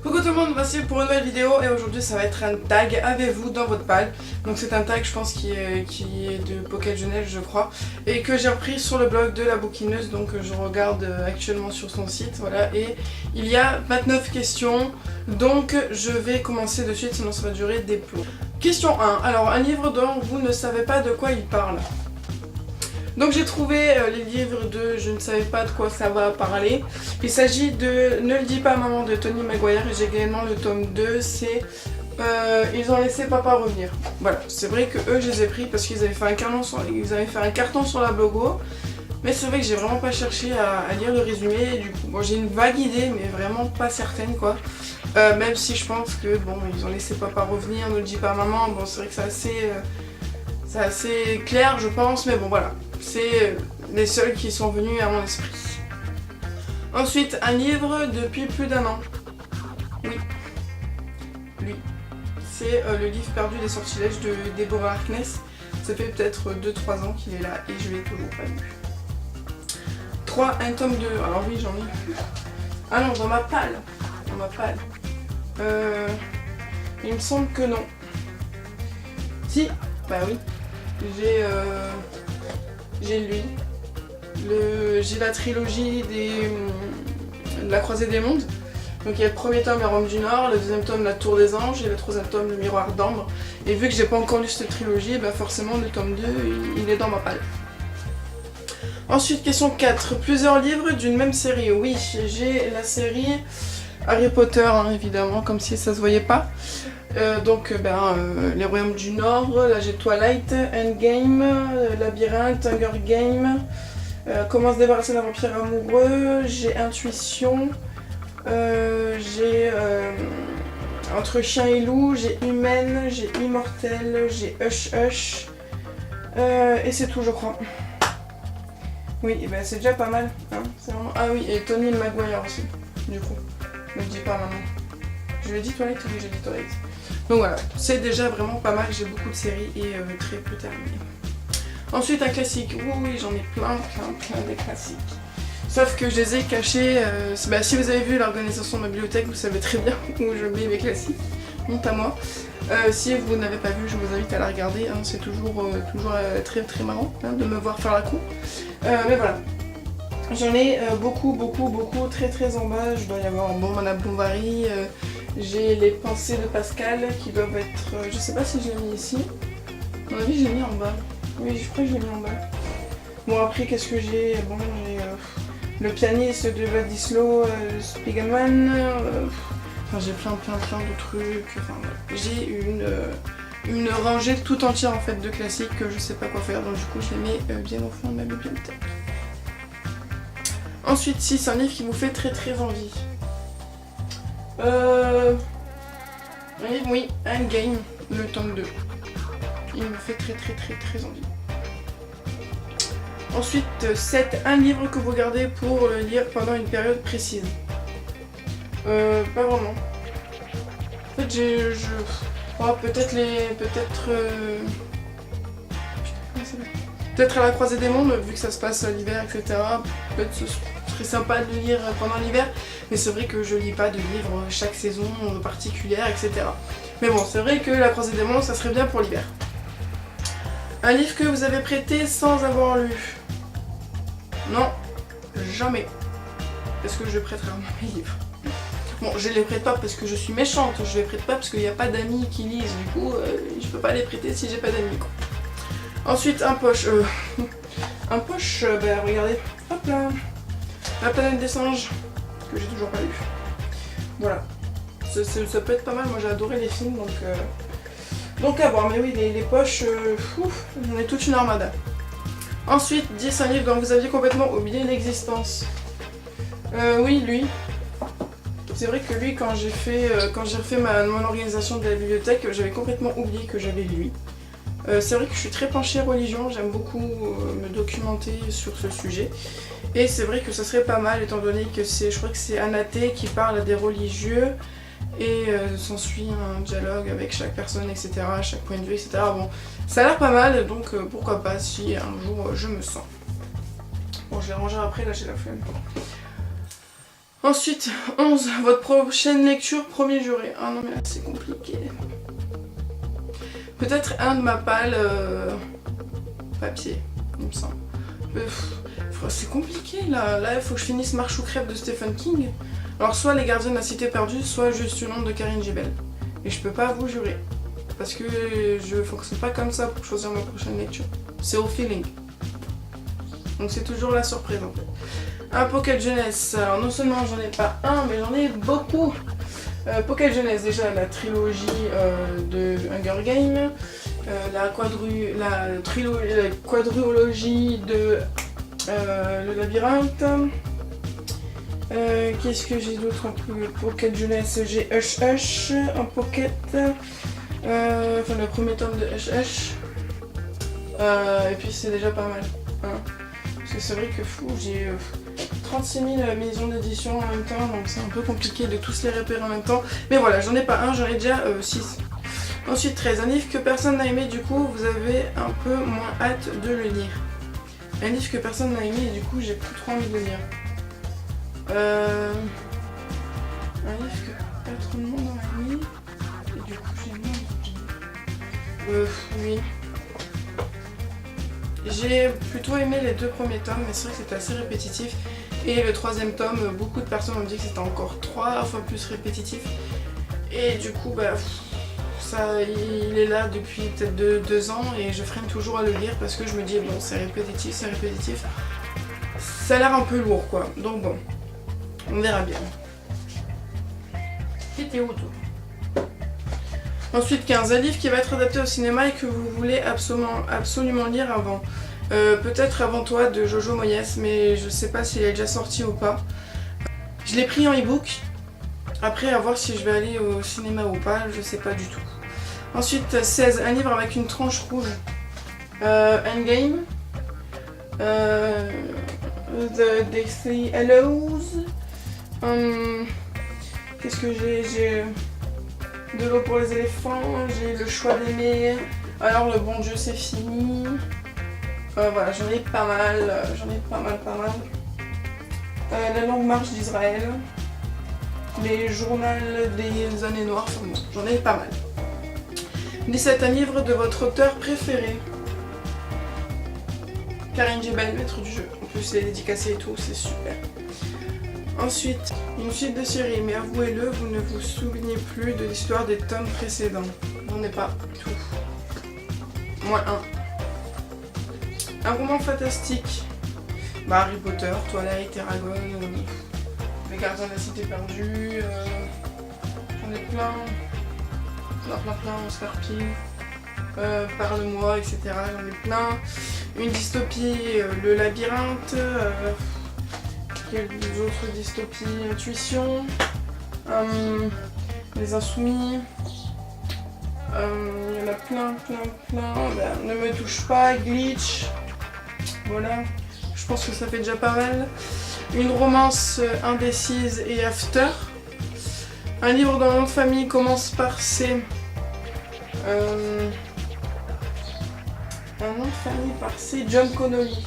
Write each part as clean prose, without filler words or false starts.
Coucou tout le monde, voici pour une nouvelle vidéo et aujourd'hui ça va être un tag avez-vous dans votre palle. Donc c'est un tag je pense qui est de Pocket Genève je crois et que j'ai repris sur le blog de la bouquineuse, donc je regarde actuellement sur son site, voilà, et il y a 29 questions donc je vais commencer de suite sinon ça va durer des plombs. Question 1, alors un livre dont vous ne savez pas de quoi il parle. Donc j'ai trouvé les livres de Je ne savais pas de quoi ça va parler. Il s'agit de Ne le dis pas à maman de Tony Maguire et j'ai également le tome 2, c'est Ils ont laissé papa revenir. Voilà, c'est vrai que eux je les ai pris parce qu'ils avaient fait un carton sur la logo. Mais c'est vrai que j'ai vraiment pas cherché à lire le résumé, du coup bon, j'ai une vague idée mais vraiment pas certaine quoi. Même si je pense que bon, ils ont laissé papa revenir, ne le dis pas à maman, bon c'est vrai que c'est assez clair je pense, mais bon voilà. C'est les seuls qui sont venus à mon esprit. Ensuite, un livre depuis plus d'un an. Oui. Lui. C'est le livre perdu des sortilèges de Deborah Harkness. Ça fait peut-être 2-3 ans qu'il est là et je l'ai toujours pas lu. 3, un tome 2. Alors oui, j'en ai plus. Ah non, dans ma palle. Dans ma palle. Il me semble que non. Si, bah oui. J'ai lui. J'ai la trilogie de la Croisée des Mondes. Donc il y a le premier tome La Rome du Nord, le deuxième tome La Tour des Anges et le troisième tome Le Miroir d'Ambre. Et vu que j'ai pas encore lu cette trilogie, bah forcément le tome 2 il est dans ma palle. Ensuite, question 4. Plusieurs livres d'une même série. Oui, j'ai la série Harry Potter, hein, évidemment, comme si ça se voyait pas. Les Royaumes du Nord, là j'ai Twilight, Endgame, Labyrinthe, Hunger Game, Comment se débarrasser d'un vampire amoureux, j'ai Intuition, j'ai Entre chien et loup, j'ai Humaine, j'ai Immortel, j'ai Hush Hush, et c'est tout je crois. Oui, et ben c'est déjà pas mal. Hein, vraiment... Ah oui, et Tony Maguire aussi, du coup. Ne le dis pas maman. Je l'ai dit Twilight, oui j'ai dit Twilight. Donc voilà, c'est déjà vraiment pas mal, j'ai beaucoup de séries et très peu terminées. Ensuite un classique, oui j'en ai plein des classiques. Sauf que je les ai cachés, si vous avez vu l'organisation de ma bibliothèque, vous savez très bien où je mets mes classiques, honte à moi. Si vous n'avez pas vu, je vous invite à la regarder, hein, c'est toujours très marrant hein, de me voir faire la con. Mais voilà. J'en ai beaucoup, très en bas, je dois y avoir Madame Bovary, j'ai les pensées de Pascal qui doivent être, je sais pas si je l'ai mis ici, à mon avis je l'ai mis en bas, oui je crois que je l'ai mis en bas. Bon après qu'est-ce que j'ai, bon j'ai le pianiste de Władysław Spiegelman, j'ai plein de trucs, enfin j'ai une rangée tout entière en fait de classiques que je sais pas quoi faire, donc du coup je les mets bien au fond de ma bibliothèque. Ensuite, si c'est un livre qui vous fait très envie. Oui, Endgame, le tome 2. Il me fait très envie. Ensuite, 7. Un livre que vous gardez pour le lire pendant une période précise. Pas vraiment. En fait, peut-être à la Croisée des Mondes, vu que ça se passe l'hiver, etc. Peut-être ce serait sympa de le lire pendant l'hiver, mais c'est vrai que je lis pas de livres chaque saison particulière, etc. Mais bon, c'est vrai que la Croisée des Mondes, ça serait bien pour l'hiver. Un livre que vous avez prêté sans avoir lu. Non, jamais. Est-ce que je prêterai un livre? Bon, je les prête pas parce que je suis méchante, je les prête pas parce qu'il n'y a pas d'amis qui lisent, du coup, je peux pas les prêter si j'ai pas d'amis, quoi. Ensuite, un poche. Regardez, hop là, La Planète des Singes, que j'ai toujours pas lu. Voilà, ça peut être pas mal, moi j'ai adoré les films, donc à voir. Mais oui, les poches, j'en ai toute une armada. Ensuite, 10, un livre dont vous aviez complètement oublié l'existence. Oui, lui. C'est vrai que lui, quand j'ai refait mon organisation de la bibliothèque, j'avais complètement oublié que j'avais lui. C'est vrai que je suis très penchée religion, j'aime beaucoup me documenter sur ce sujet. Et c'est vrai que ça serait pas mal étant donné que je crois que c'est un athée qui parle à des religieux et s'ensuit un dialogue avec chaque personne, etc., chaque point de vue, etc. Bon, ça a l'air pas mal, donc pourquoi pas si un jour je me sens. Bon, je les rangerai après, là j'ai la flemme. Ensuite, 11. Votre prochaine lecture, premier juré. Ah non mais là c'est compliqué. Peut-être un de ma palle papier, il me semble. C'est compliqué là. Là il faut que je finisse Marche ou crève de Stephen King. Alors soit Les Gardiens de la Cité Perdue, soit Juste une ombre de Karine Gébel. Et je peux pas vous jurer. Parce que je fonctionne pas comme ça pour choisir ma prochaine lecture. C'est au feeling. Donc c'est toujours la surprise en fait. Un Pocket Jeunesse. Alors non seulement j'en ai pas un, mais j'en ai beaucoup. Pocket Jeunesse, déjà la trilogie de Hunger Games. La quadrilogie de Le Labyrinthe. Qu'est-ce que j'ai d'autre en plus? Pocket Jeunesse, j'ai Hush Hush en pocket. Enfin le premier tome de Hush Hush. Et puis c'est déjà pas mal. Hein. Parce que c'est vrai que fou, j'ai 36 000 maisons d'édition en même temps, donc c'est un peu compliqué de tous les repérer en même temps. Mais voilà, j'en ai pas un, j'en ai déjà 6. Ensuite 13, un livre que personne n'a aimé, du coup vous avez un peu moins hâte de le lire. Un livre que personne n'a aimé et du coup j'ai plus trop envie de le lire. Un livre que pas trop de monde n'a aimé et du coup j'ai moins envie de lire. Oui. J'ai plutôt aimé les 2 premiers tomes, mais c'est vrai que c'était assez répétitif. Et le 3e tome, beaucoup de personnes m'ont dit que c'était encore 3 fois plus répétitif. Et du coup, bah, ça, il est là depuis peut-être 2 ans et je freine toujours à le lire parce que je me dis, bon, c'est répétitif, c'est répétitif. Ça a l'air un peu lourd, quoi. Donc bon, on verra bien. C'était où, toi ? Ensuite 15, un livre qui va être adapté au cinéma et que vous voulez absolument lire avant. Peut-être Avant toi de Jojo Moyes, mais je sais pas s'il est déjà sorti ou pas. Je l'ai pris en e-book. Après, à voir si je vais aller au cinéma ou pas, je sais pas du tout. Ensuite 16, un livre avec une tranche rouge. Endgame. The Deathly Hallows. Qu'est-ce que j'ai De l'eau pour les éléphants, j'ai Le choix d'aimer, alors Le bon Dieu c'est fini. Voilà, j'en ai pas mal, La longue marche d'Israël, Les journaux des années noires, enfin bon, j'en ai pas mal. 17, un livre de votre auteur préféré. Karine Gébel, maître du jeu. En plus c'est dédicacé et tout, c'est super. Ensuite, une suite de séries, mais avouez-le, vous ne vous souvenez plus de l'histoire des tomes précédents. J'en ai pas tout. Moins un. Un roman fantastique. Bah, Harry Potter, Twilight, Eragon, Les Gardiens de la Cité Perdue. J'en ai plein. On se farpille. Parle-moi, etc. J'en ai plein. Une dystopie, Le Labyrinthe. Quelques autres dystopies, Intuition, Les Insoumis, il y en a plein. Ben, Ne me touche pas, Glitch, voilà, je pense que ça fait déjà pas mal. Une romance indécise et After. Un livre dont le nom de famille commence par C. Un nom de famille par C, John Connolly.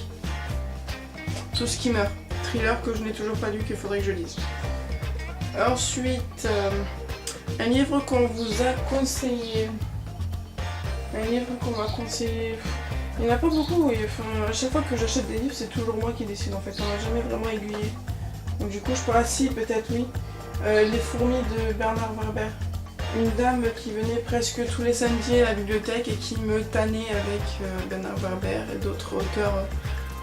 Tout ce qui meurt. Thriller que je n'ai toujours pas lu, qu'il faudrait que je lise. Ensuite, un livre qu'on vous a conseillé. Un livre qu'on m'a conseillé. Il n'y en a pas beaucoup, et enfin, à chaque fois que j'achète des livres, c'est toujours moi qui décide en fait. On m'a jamais vraiment aiguillé. Donc du coup, je pourrais, si, peut-être oui. Les fourmis de Bernard Werber. Une dame qui venait presque tous les samedis à la bibliothèque et qui me tannait avec Bernard Werber et d'autres auteurs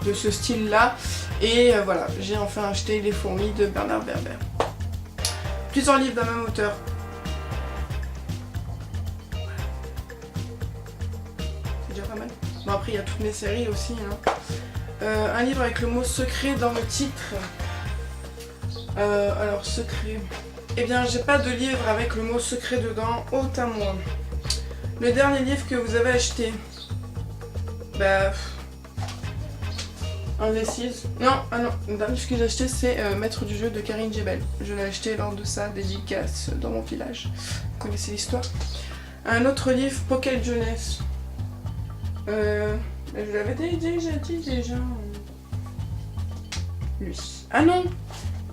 de ce style-là. Et voilà, j'ai enfin acheté Les fourmis de Bernard Werber. Plusieurs livres d'un même auteur. C'est déjà pas mal. Bon, après, il y a toutes mes séries aussi. Hein. Un livre avec le mot secret dans le titre. Alors, secret. Eh bien, j'ai pas de livre avec le mot secret dedans, autant moi. Le dernier livre que vous avez acheté. Bah. Indécise. Non, ah non, le dernier livre que j'ai acheté c'est Maître du jeu de Karine Gébel. Je l'ai acheté lors de sa dédicace dans mon village. Vous connaissez l'histoire. Un autre livre, Pocket Jeunesse. Je l'avais déjà dit déjà. Lui. Ah non!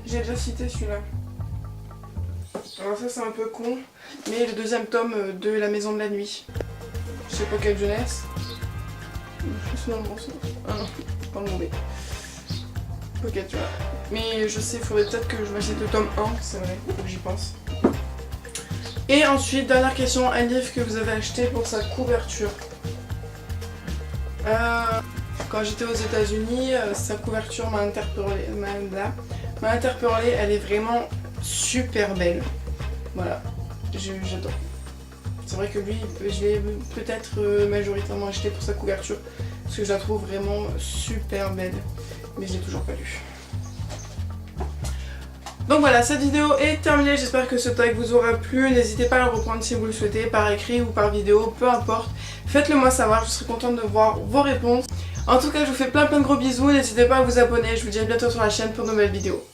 J'ai déjà cité celui-là. Alors ça c'est un peu con, mais le deuxième tome de La Maison de la Nuit. Je sais pas quelle jeunesse. Je suis dans le bon sens. Ah non, pas le mauvais. Ok, tu vois. Mais je sais, il faudrait peut-être que je m'achète le tome 1, c'est vrai, faut que j'y pense. Et ensuite, dernière question, un livre que vous avez acheté pour sa couverture. Quand j'étais aux États-Unis, sa couverture m'a interpellée. Elle est vraiment super belle. Voilà, j'adore. C'est vrai que lui, je l'ai peut-être majoritairement acheté pour sa couverture, parce que je la trouve vraiment super belle. Mais je l'ai toujours pas lu. Donc voilà, cette vidéo est terminée, j'espère que ce tag vous aura plu. N'hésitez pas à le reprendre si vous le souhaitez, par écrit ou par vidéo, peu importe. Faites-le moi savoir, je serai contente de voir vos réponses. En tout cas, je vous fais plein de gros bisous, n'hésitez pas à vous abonner, je vous dis à bientôt sur la chaîne pour de nouvelles vidéos.